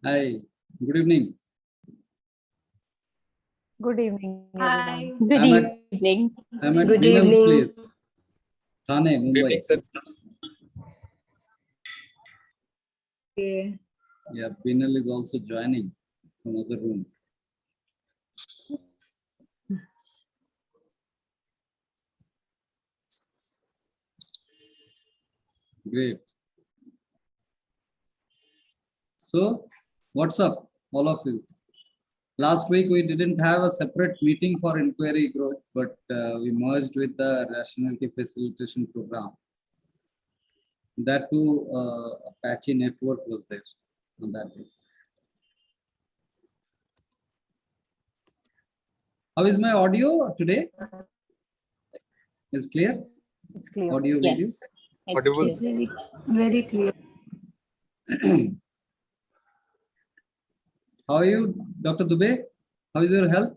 Hi, good evening. Good evening, Hi. everyone. Good I'm at evening. I'm at Good Vinal's evening. place, Thane, Good evening, Mumbai. sir. Okay. Yeah, Vinal is also joining from other room. Great. So, what's up, all of you? Last week we didn't have a separate meeting for inquiry growth, but we merged with the rationality facilitation program. That too, Apache network was there on that day. How is my audio today? Is clear? It's clear. Audio, video? Yes, it's Audible. clear. It's very clear. How are you, Dr. Dubey? How is your health?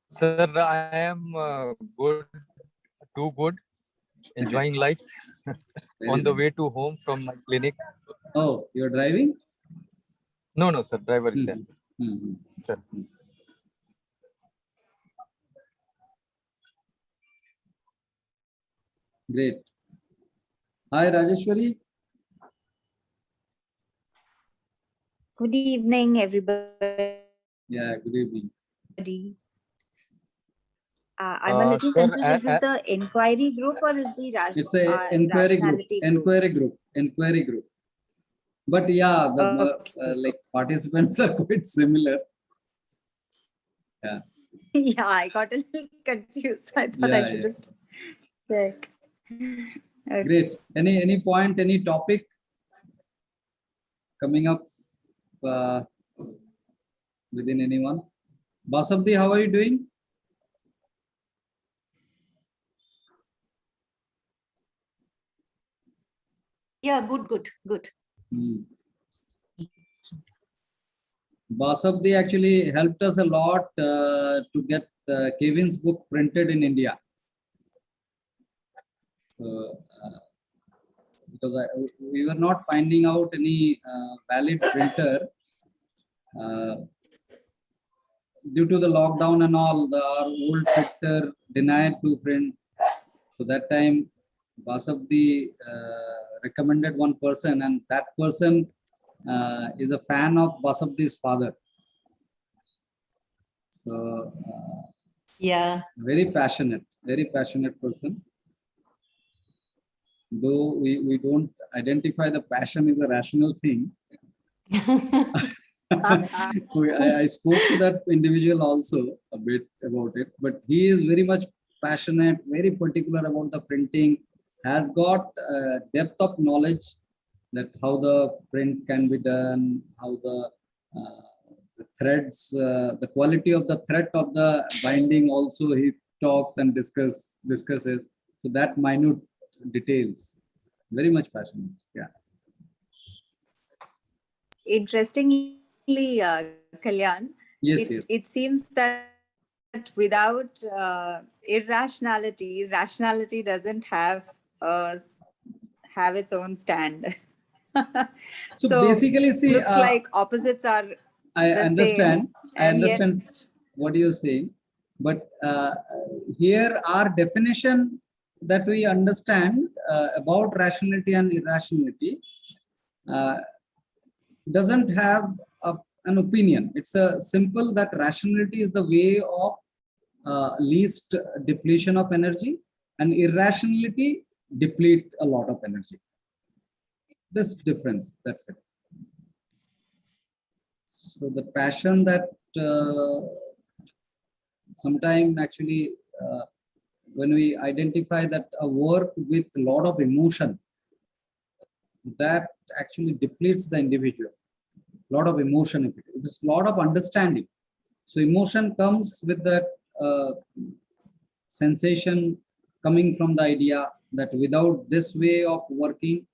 Sir, I am good, too good, enjoying life Very on the nice. way to home from my clinic. Oh, you're driving? No, sir, driver is there. Mhm. Sir. Great. Hi, Rajeshwari. Good evening, everybody. Yeah, good evening. I'm a little Sir, confused. Is it the inquiry group or is the It's a inquiry group. rationality Inquiry group. Inquiry group. But yeah, the Okay. like participants are quite similar. Yeah. Yeah, I got a little confused. I thought Yeah, I should yeah. just check. Okay. Great. Any point, any topic coming up within anyone? Basabdi, how are you doing? Yeah, good. Hmm. Basabdi actually helped us a lot to get Kevin's book printed in India. So, because we were not finding out any valid printer due to the lockdown and all. Our old printer denied to print. So that time, Basabdi recommended one person, and that person is a fan of Basabdi's father. So Yeah. very passionate person. Though we don't identify the passion is a rational thing. I spoke to that individual also a bit about it, but he is very much passionate, very particular about the printing, has got depth of knowledge that how the print can be done, how the threads, the quality of the thread of the binding also he talks and discusses. So that minute details, very much passionate. Yeah. Interestingly, Kalyan, Yes, it seems that without irrationality, rationality doesn't have its own stand. So basically, see, looks like opposites are I the understand. same, I and yet understand what you're saying, but here our definition that we understand about rationality and irrationality uh, doesn't have an opinion. It's a simple that rationality is the way of least depletion of energy, and irrationality deplete a lot of energy. This difference. That's it. So the passion that sometimes actually when we identify that a work with a lot of emotion, that actually depletes the individual. Lot of emotion, if it's a lot of understanding. So emotion comes with that sensation coming from the idea that without this way of working,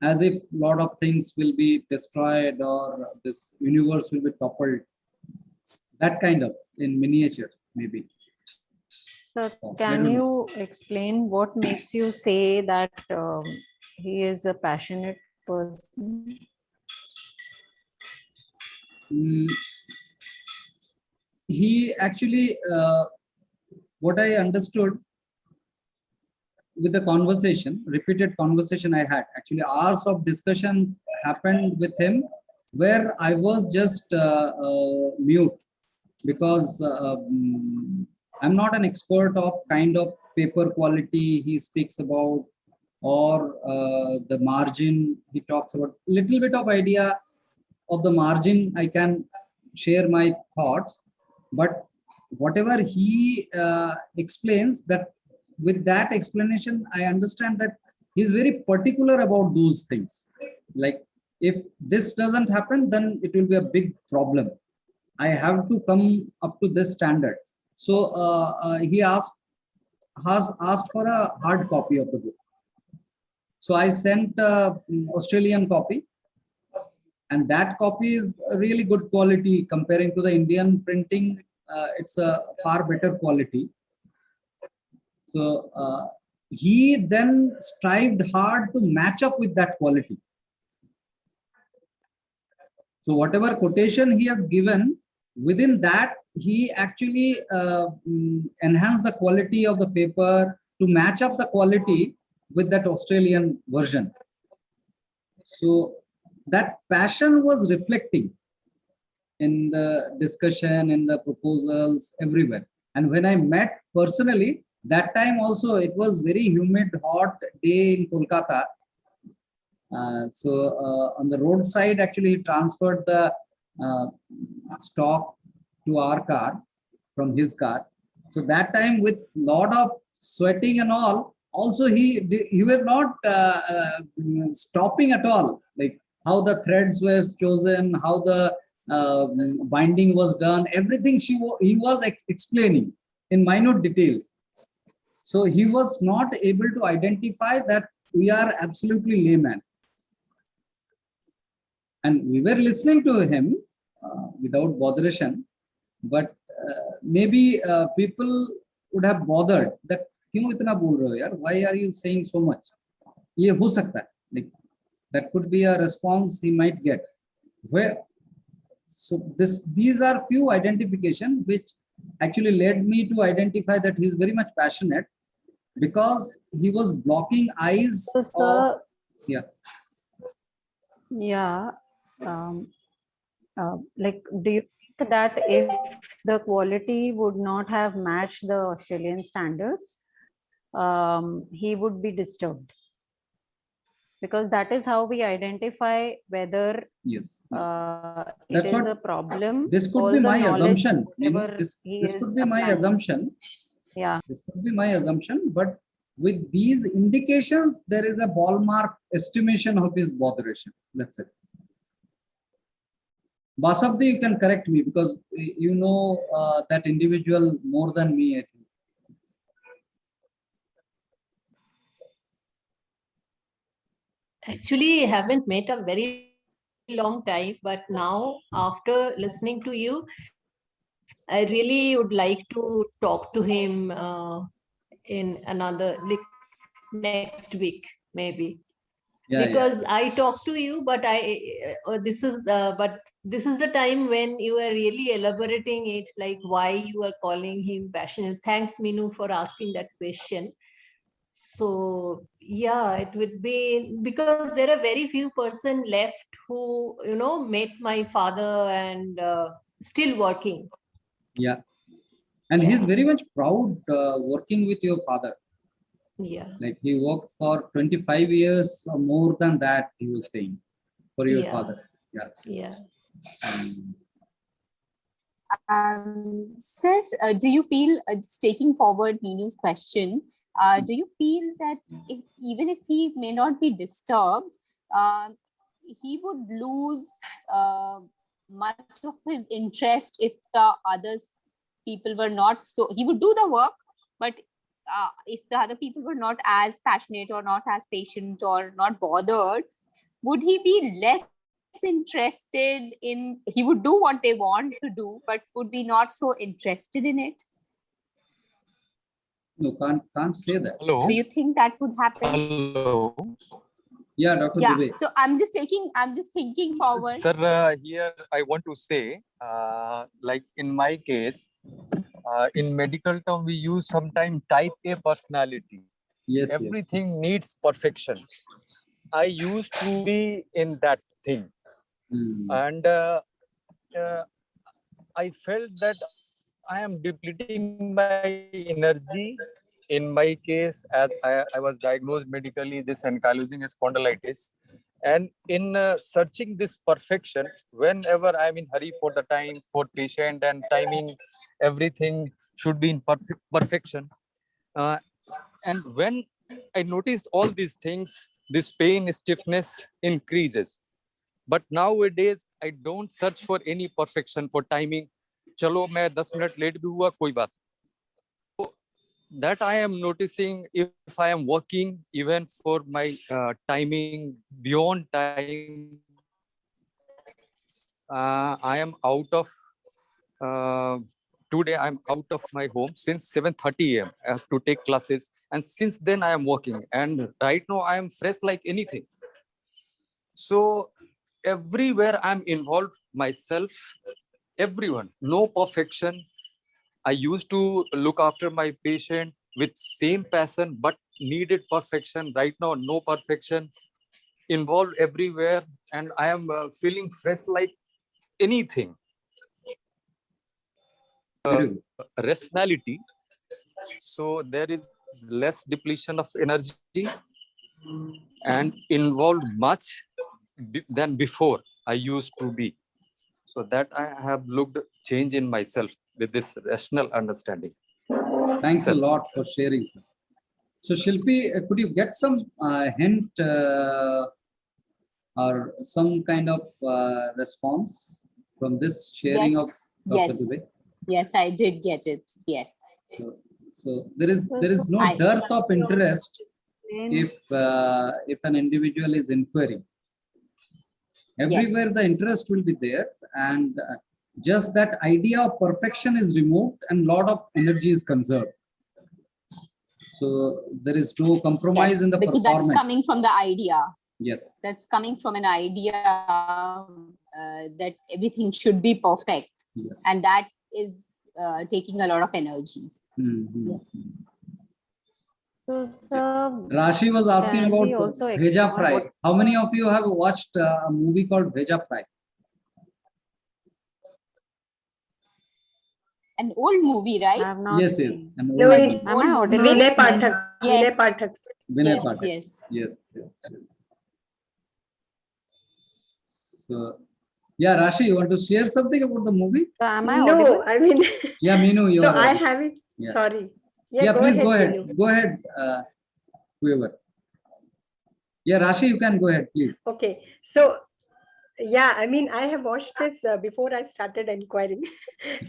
as if a lot of things will be destroyed or this universe will be toppled. That kind of in miniature, maybe. Sir, I can don't know. you explain what makes you say that he is a passionate person? Mm, he actually, what I understood with the conversation, repeated conversation I had, actually hours of discussion happened with him where I was just mute because I'm not an expert of kind of paper quality he speaks about or the margin he talks about. Little bit of idea of the margin I can share my thoughts, but whatever he explains, that with that explanation I understand that he's very particular about those things. Like if this doesn't happen, then it will be a big problem. I have to come up to this standard. So he has asked for a hard copy of the book. So I sent Australian copy, and that copy is a really good quality comparing to the Indian printing. It's a far better quality. So he then strived hard to match up with that quality. So whatever quotation he has given, within that, he actually enhanced the quality of the paper to match up the quality with that Australian version. So that passion was reflecting in the discussion, in the proposals, everywhere. And when I met personally, that time also it was very humid, hot day in Kolkata. So on the roadside, actually, he transferred the stock to our car from his car. So that time, with lot of sweating and all, also he were not stopping at all. Like how the threads were chosen, how the binding was done, everything he was explaining in minute details. So he was not able to identify that we are absolutely layman. And we were listening to him without botheration, but maybe people would have bothered that क्यों इतना बोल रहे हो यार? Why are you saying so much? ये हो सकता है. Like, that could be a response he might get. Where so these are few identification which actually led me to identify that he's very much passionate, because he was blocking eyes So, of, sir, yeah. yeah. Like, do you think that if the quality would not have matched the Australian standards, he would be disturbed? Because that is how we identify whether Yes. it That's is what- a problem. This could all be the my knowledge, assumption. Maybe whatever this he could is be my applying. assumption. Yeah. This could be my assumption. But with these indications, there is a ballpark estimation of his botheration. That's it. Basabdi, you can correct me because you know that individual more than me, I think. Actually, I haven't met a very long time, but now after listening to you, I really would like to talk to him in another, like next week, maybe. Yeah, Because I talk to you, but this is the time when you are really elaborating it, like why you are calling him passionate. Thanks, Minu, for asking that question. So yeah, it would be, because there are very few person left who met my father and still working. yeah. And Yeah. he's very much proud working with your father. Yeah. Like he worked for 25 years or more than that, he was saying, for your Yeah. father. Yeah. Yeah. Sir, do you feel, just taking forward Minu's question, do you feel that even if he may not be disturbed, he would lose much of his interest if the others people were not so, he would do the work, but if the other people were not as passionate or not as patient or not bothered, would he be less interested in, he would do what they want to do, but would be not so interested in it? No, can't say that. Hello. Do you think that would happen? Hello. Yeah, Dr. Yeah. Dubey. So I'm just thinking forward. Sir, here I want to say, like in my case, in medical term, we use sometimes type A personality. Yes, yes. Everything needs perfection. I used to be in that thing, and I felt that I am depleting my energy. In my case, as I was diagnosed medically, this ankylosing spondylitis, and in searching this perfection, whenever I'm in hurry for the time for patient and timing, everything should be in perfection. Uh, and when I noticed all these things, this pain, stiffness increases. But nowadays, I don't search for any perfection for timing. चलो मैं 10 minute late भी हुआ कोई बात. So that I am noticing if I am working even for my timing beyond time, I am out of today I'm out of my home since 7:30 a.m. I have to take classes, and since then I am working, and right now I am fresh like anything. So everywhere I'm involved myself, everyone, no perfection. I used to look after my patient with same passion, but needed perfection. Right now, no perfection, involved everywhere, and I am feeling fresh like anything. Very good. Rationality. So there is less depletion of energy and involved much than before I used to be. So that I have looked change in myself with this rational understanding. Thanks Sir. a lot for sharing, sir. So, Shilpi, could you get some hint or some kind of response from this sharing of Dr. Yes. Dubey? Yes, I did get it. Yes. So there is no I- dearth of interest Then if an individual is inquiring. Everywhere Yes. the interest will be there, and just that idea of perfection is removed and lot of energy is conserved. So there is no compromise in the because performance. that's coming from the idea. Yes. That's coming from an idea that everything should be perfect, Yes. and that is taking a lot of energy. Mhm. Yes. so, sir, Rashi was asking can about we also Bheja explore Fry. what- How many of you have watched a movie called Bheja Fry? An old movie, I right? have not Yes, yes. seen. An No, old it- movie. Am I audible? Vinay Pathak. Vinay Yes. Pathak. Vinay Yes, Pathak. yes. Yes, yes, yes. So, yeah, Rashi, you want to share something about the movie? So am I No, audible? I mean, Yeah, Meenu, you so are. I audible. have it. Yeah. Sorry. Yeah, please go ahead. Vinu. Go ahead, whoever. Yeah, Rashi, you can go ahead, please. Okay, so yeah, I mean, I have watched this before I started inquiring.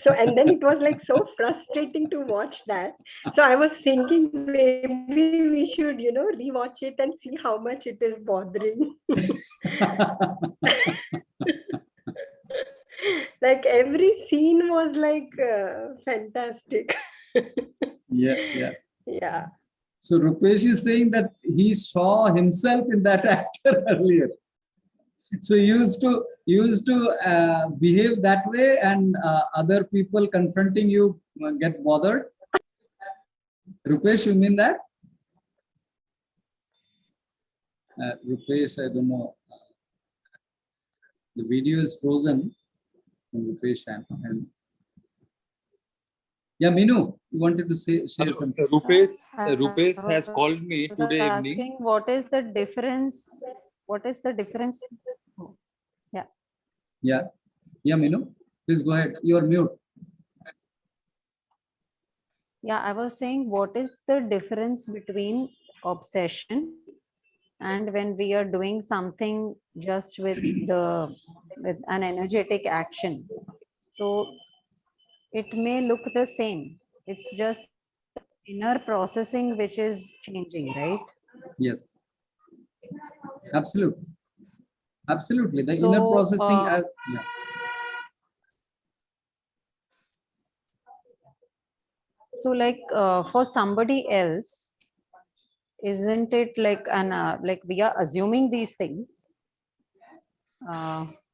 So, and then it was like so frustrating to watch that. So I was thinking maybe we should, rewatch it and see how much it is bothering. Like every scene was like fantastic. Yeah, yeah. Yeah. So Rupesh is saying that he saw himself in that actor earlier. So he used to behave that way, and other people confronting you get bothered. Rupesh, you mean that? Rupesh, I don't know. The video is frozen from Rupesh and yeah, Meenu, you wanted to share something. Rupesh has called me I was today asking evening. what is the difference? What is the difference? Yeah, yeah, Meenu, please go ahead. You are mute. Yeah, I was saying what is the difference between obsession and when we are doing something just with an energetic action. So it may look the same. It's just inner processing which is changing, right? Yes, absolutely. Absolutely. The inner So, processing. Yeah. So like for somebody else, isn't it like an like we are assuming these things,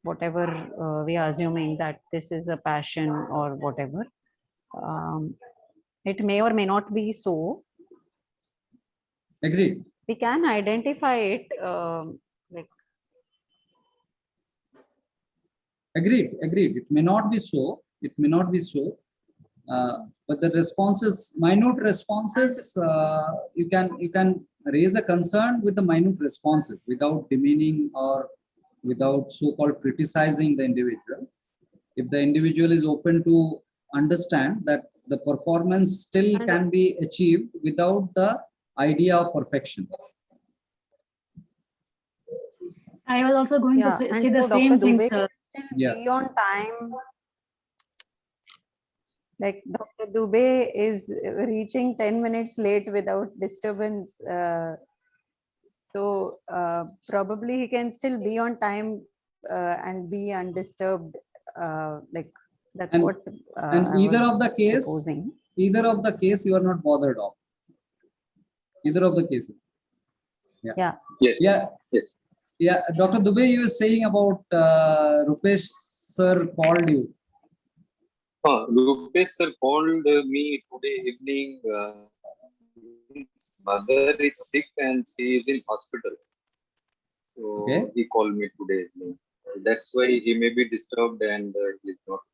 whatever we are assuming that this is a passion or whatever. It may or may not be so. Agreed. We can identify it like Agreed. Agreed. It may not be so. It may not be so. But the responses, minute responses, you can raise a concern with the minute responses without demeaning or without so-called criticizing the individual. If the individual is open to understand that the performance still And- can be achieved without the idea of perfection. I was also going to yeah, say and the so same Dr. thing, Dubey sir. can still Yeah. be on time. Like Dr. Dubey is reaching 10 minutes late without disturbance. So probably he can still be on time and be undisturbed. Like that's And- what And I either was of the case, proposing. either of the case you are not bothered of. Either of the cases. Yeah. Yes. Yeah. Yes. Yeah, Dr. Dubey, you were saying about Rupesh sir called you. Rupesh sir called me today evening. His mother is sick and she is in hospital. So Okay. he called me today evening. That's why he may be disturbed and he's not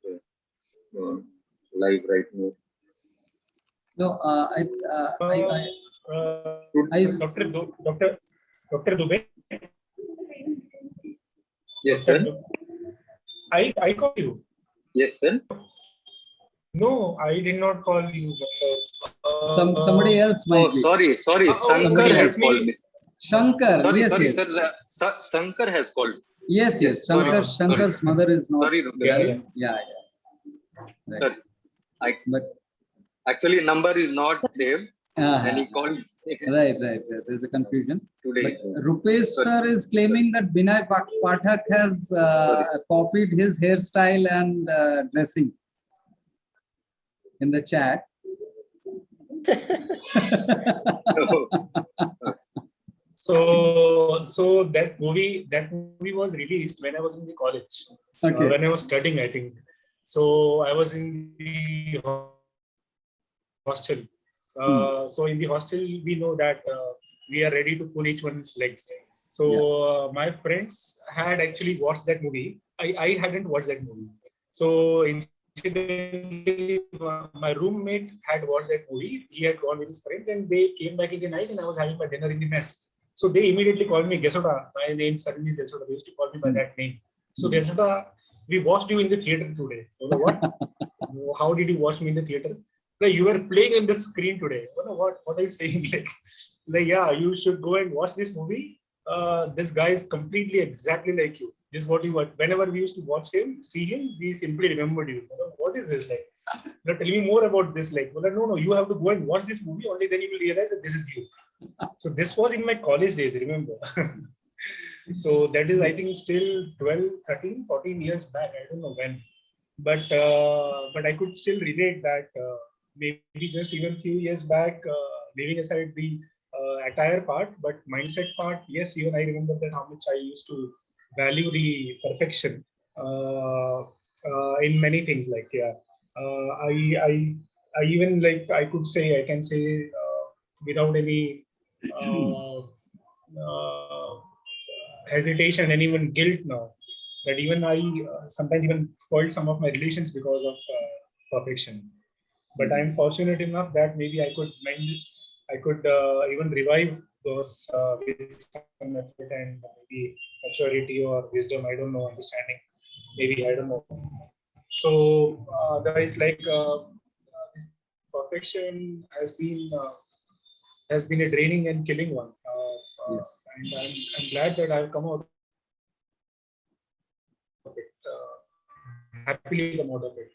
live right now. No, Dr. Dubey, Yes, sir. I call you. Yes, sir. No, I did not call you. somebody else might Oh, be. sorry. Shankar okay, has let me- called me. Shankar, Sorry, yes, sorry, yes. sir. Shankar has called. Yes, yes. Yes, sorry. Shankar's Sorry. mother is not Sorry, Rupesh. well. Yeah, Yeah, yeah. Sir, Right. But actually, number is not saved, and he uh, called right. There's a confusion. today. But Rupesh Sorry. sir is claiming that Binay Pathak has Sorry, sir. copied his hairstyle and dressing in the chat. So that movie was released when I was in the college. Okay. When I was studying, I think. So I was in the hostel. So in the hostel, we know that we are ready to pull each one's legs. So my friends had actually watched that movie. I hadn't watched that movie. So incidentally, my roommate had watched that movie. He had gone with his friends and they came back in the night and I was having my dinner in the mess. So they immediately called me Gesoda. My name suddenly is Gesoda. They used to call me by that name. So Gesoda, we watched you in the theater today. You know what? How did you watch me in the theater? Like, you were playing on the screen today. You know what are you saying? Like, yeah, you should go and watch this movie. This guy is completely exactly like you. This is what you want. Whenever we used to watch him, see him, we simply remembered you. You know, what is this like? Tell me more about this. Like, well, no, you have to go and watch this movie. Only then you will realize that this is you. So this was in my college days, remember? So that is, I think, still 12, 13, 14 years back. I don't know when. But I could still relate that maybe just even few years back, leaving aside the attire part, but mindset part, yes, even I remember that how much I used to value the perfection in many things. Like, yeah, I even, like, I can say without any hesitation and even guilt now, that even I sometimes even spoiled some of my relations because of perfection. But I'm fortunate enough that maybe I could even revive those with some effort and maybe maturity or wisdom. I don't know, understanding. Maybe I don't know. So there is like perfection has been a draining and killing one. Yes. And I'm glad that I've come out of it. Happily come out of it.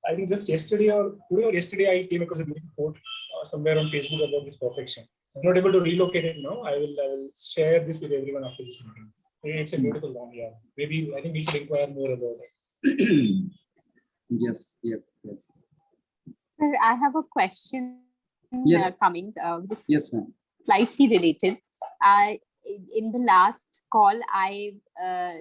I think just yesterday or today or yesterday, I came across a beautiful quote somewhere on Facebook about this perfection. I'm not able to relocate it now. I will share this with everyone after this meeting. It's a beautiful one, yeah. Maybe I think we should inquire more about it. Yes. Sir, I have a question Yes. coming. Yes, ma'am. slightly related. In the last call, I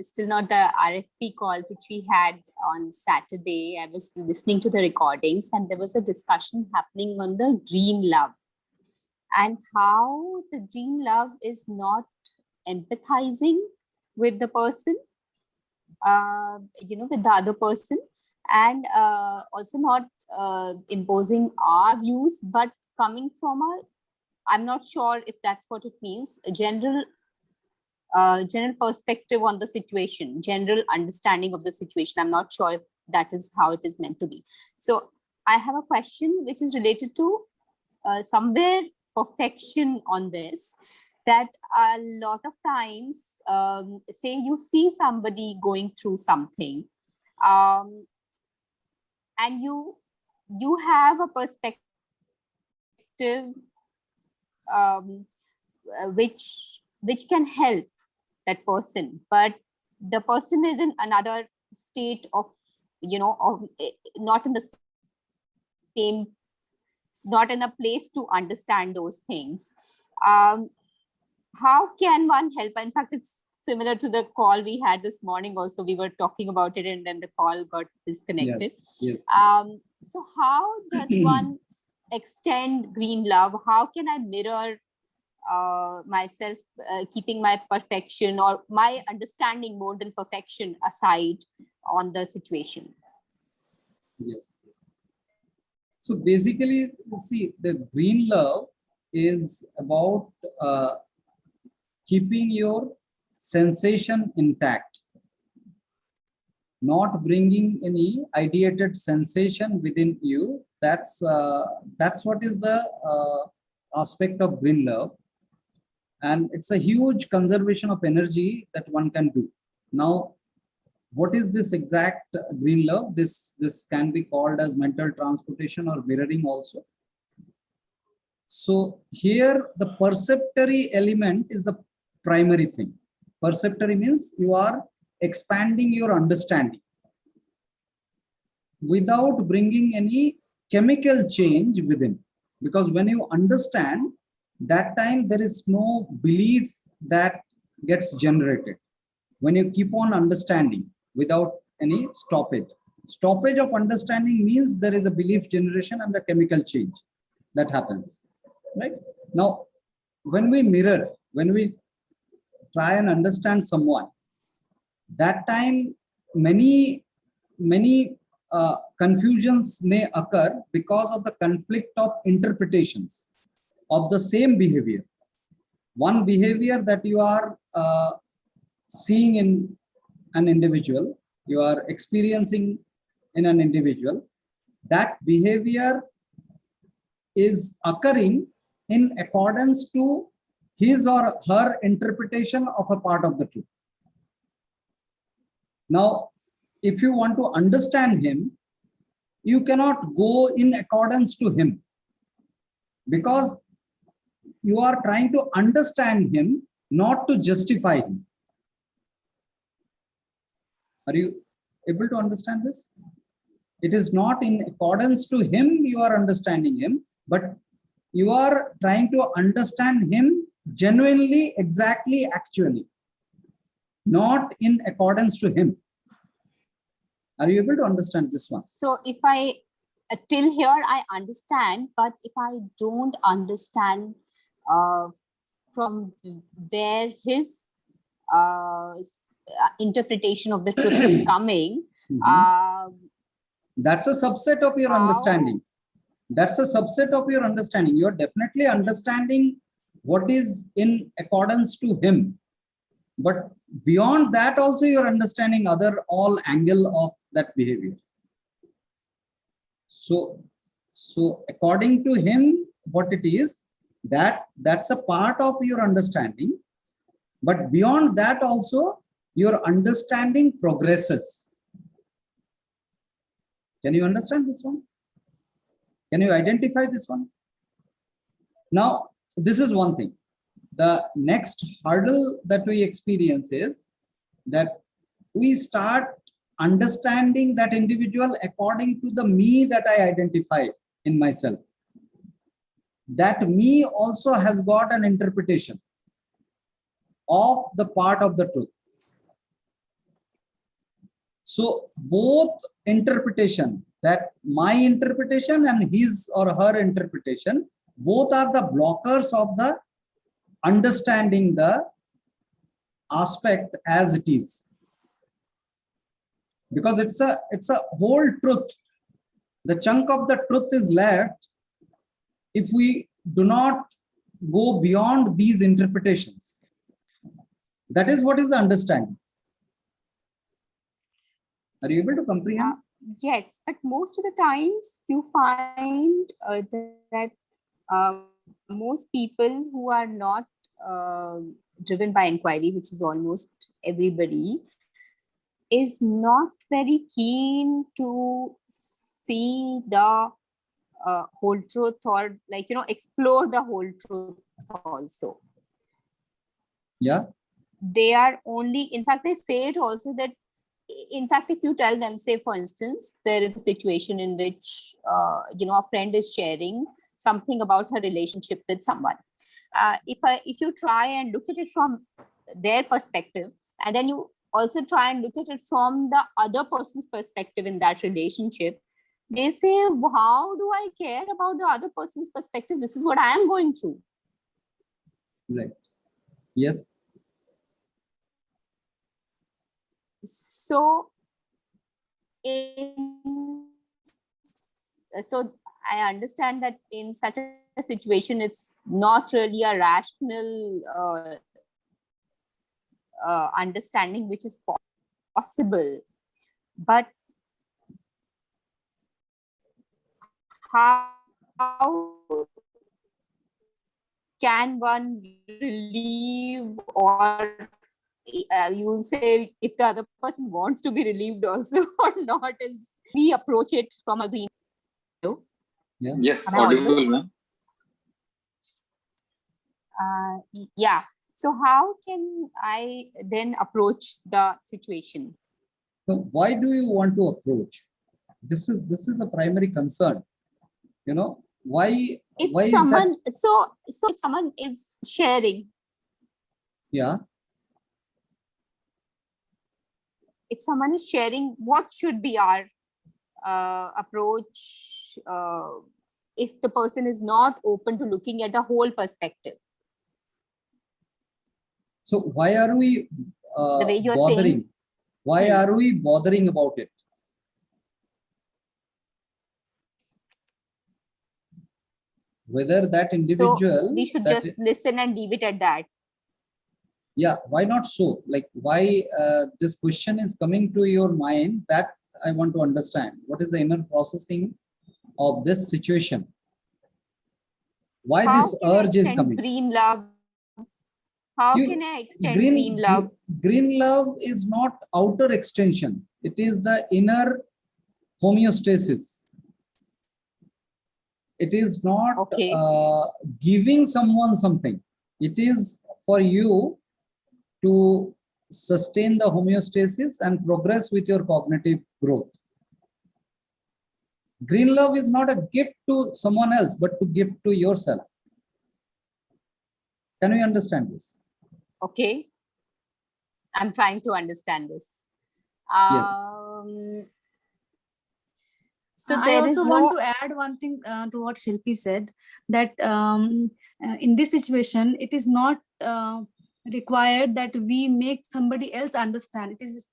still not the RFP call which we had on Saturday. I was listening to the recordings, and there was a discussion happening on the green love and how the green love is not empathizing with the person, with the other person, and also not imposing our views, but coming from a, I'm not sure if that's what it means, a general perspective on the situation, general understanding of the situation. I'm not sure if that is how it is meant to be. So I have a question which is related to somewhere perfection on this, that a lot of times, say you see somebody going through something, and you have a perspective which can help that person, but the person is in another state of, not in the same, not in a place to understand those things. How can one help? In fact, it's similar to the call we had this morning also. We were talking about it and then the call got disconnected. Yes. So how does one extend green love? How can I mirror myself, keeping my perfection or my understanding more than perfection aside on the situation? Yes. So basically, see, the green love is about keeping your sensation intact, not bringing any ideated sensation within you. That's what is the aspect of green love, and it's a huge conservation of energy that one can do. Now, what is this exact green love? This can be called as mental transportation or mirroring also. So here the perceptory element is the primary thing. Perceptory means you are expanding your understanding without bringing any chemical change within. Because when you understand, that time there is no belief that gets generated. When you keep on understanding without any stoppage. Stoppage of understanding means there is a belief generation and the chemical change that happens. Right? Now, when we mirror, when we try and understand someone, that time many confusions may occur because of the conflict of interpretations of the same behavior. One behavior that you are seeing in an individual, you are experiencing in an individual, that behavior is occurring in accordance to his or her interpretation of a part of the truth. Now, if you want to understand him, you cannot go in accordance to him, because you are trying to understand him, not to justify him. Are you able to understand this? It is not in accordance to him you are understanding him, but you are trying to understand him genuinely, exactly, actually, not in accordance to him. Are you able to understand this one? So if I, till here I understand, but if I don't understand from where his interpretation of the truth is coming, that's a subset of your understanding. That's a subset of your understanding. You're definitely understanding what is in accordance to him. But beyond that also you're understanding all angle of that behavior. So according to him, what it is, that's a part of your understanding. But beyond that also, your understanding progresses. Can you understand this one? Can you identify this one? Now, this is one thing. The next hurdle that we experience is that we start understanding that individual according to the me that I identify in myself. that me also has got an interpretation of the part of the truth. So both interpretation, that my interpretation and his or her interpretation, both are the blockers of the understanding the aspect as it is. Because it's a whole truth. The chunk of the truth is left if we do not go beyond these interpretations. That is what is the understanding. Are you able to comprehend? Yes, but most of the times you find that most people who are not driven by inquiry, which is almost everybody, is not very keen to see the whole truth, or like, explore the whole truth also. Yeah. They are only, in fact, they say it also that, in fact, if you tell them, say, for instance, there is a situation in which, a friend is sharing something about her relationship with someone. If you try and look at it from their perspective, and then you also try and look at it from the other person's perspective in that relationship, they say, how do I care about the other person's perspective? This is what I am going through. Right. Yes. So I understand that in such a situation, it's not really a rational understanding which is possible. But how can one relieve, or you will say, if the other person wants to be relieved also or not, is we approach it from a green. Yeah. Yes, Am I audible? audible, ma'am. Yeah. So how can I then approach the situation? So why do you want to approach? This is a primary concern. Why? If Why someone, is that? so if someone is sharing, Yeah. if someone is sharing, what should be our approach if the person is not open to looking at the whole perspective? So why are we The way you're bothering? saying. Why are we bothering about it? Whether that individual. So we should just listen and leave it at that. Yeah, why not so? Like, why this question is coming to your mind, that I want to understand. What is the inner processing of this situation? Why this urge is coming? Green love. How can I extend green love? Green love is not outer extension. It is the inner homeostasis. It is not giving someone something. It is for you to sustain the homeostasis and progress with your cognitive growth. Green love is not a gift to someone else, but to give to yourself. Can we understand this? Okay. I'm trying to understand this. So I also want to add one thing to what Shilpi said, that in this situation, it is not required that we make somebody else understand. It is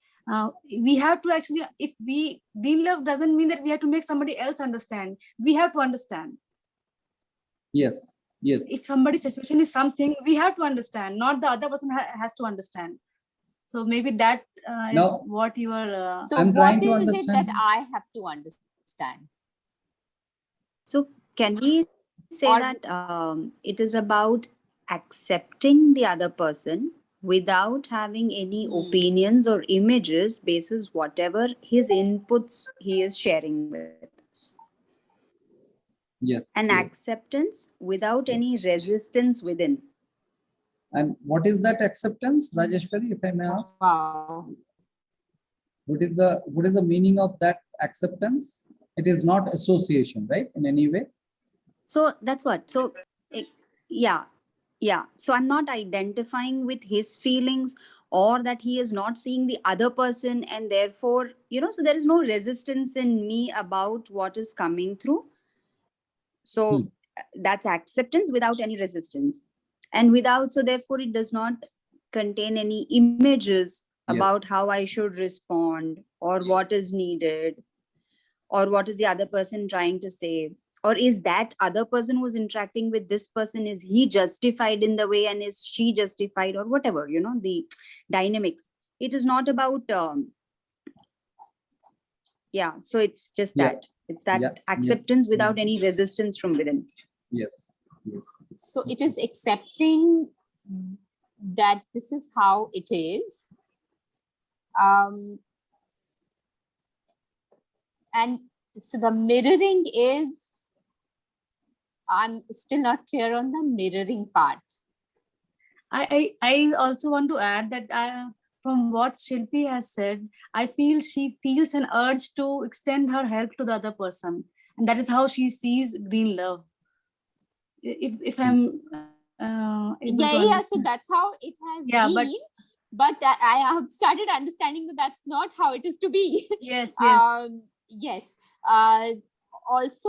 we have to actually, if we green love doesn't mean that we have to make somebody else understand. We have to understand. Yes. Yes. If somebody's situation is something, we have to understand, not the other person has to understand. So maybe that is what you are. So what is it that I have to understand? So can we say that it is about accepting the other person without having any opinions or images basis whatever his inputs he is sharing with us? Yes. And acceptance without any resistance within. And what is that acceptance, Rajeshwari, if I may ask? Wow. What is the meaning of that acceptance? It is not association, right? In any way. So that's what. So Yeah. So I'm not identifying with his feelings, or that he is not seeing the other person, and therefore, so there is no resistance in me about what is coming through. So that's acceptance without any resistance, and so therefore it does not contain any images about how I should respond, or what is needed, or what is the other person trying to say, or is that other person who's interacting with this person, is he justified in the way, and is she justified, or whatever, the dynamics. It is not about so it's just that it's that acceptance without any resistance from within. Yes. So it is accepting that this is how it is. And so the mirroring is, I'm still not clear on the mirroring part. I also want to add that from what Shilpi has said, I feel she feels an urge to extend her help to the other person, and that is how she sees green love. If I'm able to So understand. that's how it has been. But I have started understanding that that's not how it is to be. Yes. Yes. Also,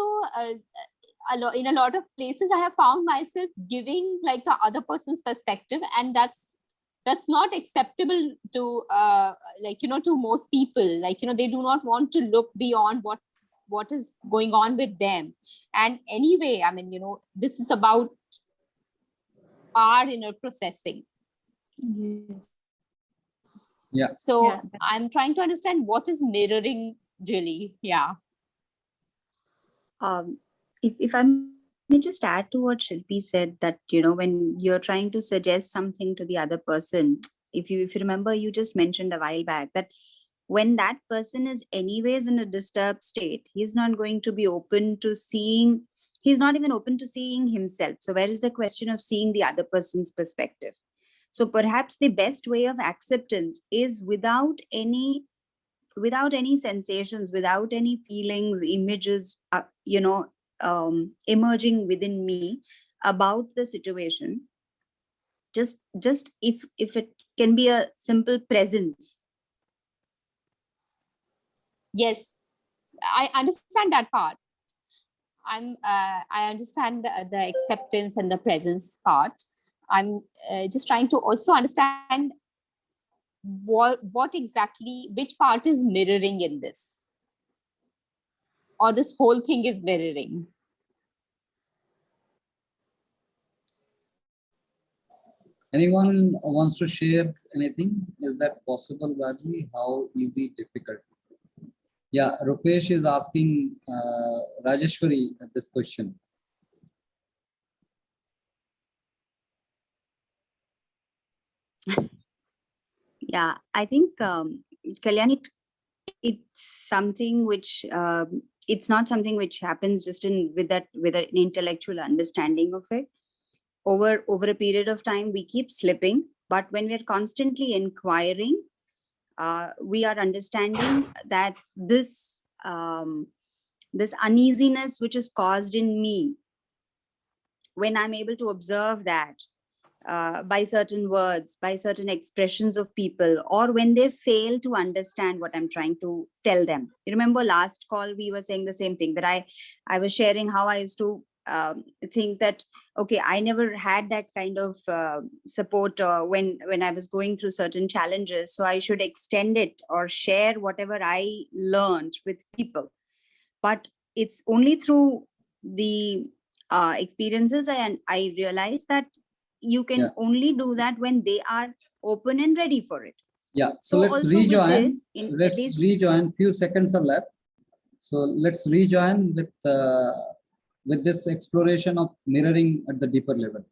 in a lot of places, I have found myself giving like the other person's perspective, and that's not acceptable to to most people. They do not want to look beyond what is going on with them. And anyway, I mean, this is about our inner processing. Yes. So I'm trying to understand what is mirroring really. If I may just add to what Shilpi said, that when you're trying to suggest something to the other person, if you remember, you just mentioned a while back that when that person is anyways in a disturbed state, he's not going to be open to seeing, he's not even open to seeing himself. So where is the question of seeing the other person's perspective? So perhaps the best way of acceptance is without any sensations, without any feelings, images, emerging within me about the situation. Just if it can be a simple presence. Yes, I understand that part. I understand the acceptance and the presence part. I'm just trying to also understand what exactly, which part is mirroring in this, or this whole thing is mirroring. Anyone wants to share anything? Is that possible, Raji? How easy, difficult? Yeah, Rupesh is asking Rajeshwari this question. Yeah, I think Kalyani, it's something which it's not something which happens just with an intellectual understanding of it. Over a period of time, we keep slipping, but when we're constantly inquiring, we are understanding that this uneasiness which is caused in me, when I'm able to observe that by certain words, by certain expressions of people, or when they fail to understand what I'm trying to tell them. You remember last call, we were saying the same thing, that I was sharing how I used to think that, okay, I never had that kind of support when I was going through certain challenges. So I should extend it or share whatever I learned with people. But it's only through the experiences I realized that you can only do that when they are open and ready for it. Yeah, so let's rejoin. Let's rejoin. Few seconds are left. So let's rejoin with this exploration of mirroring at the deeper level.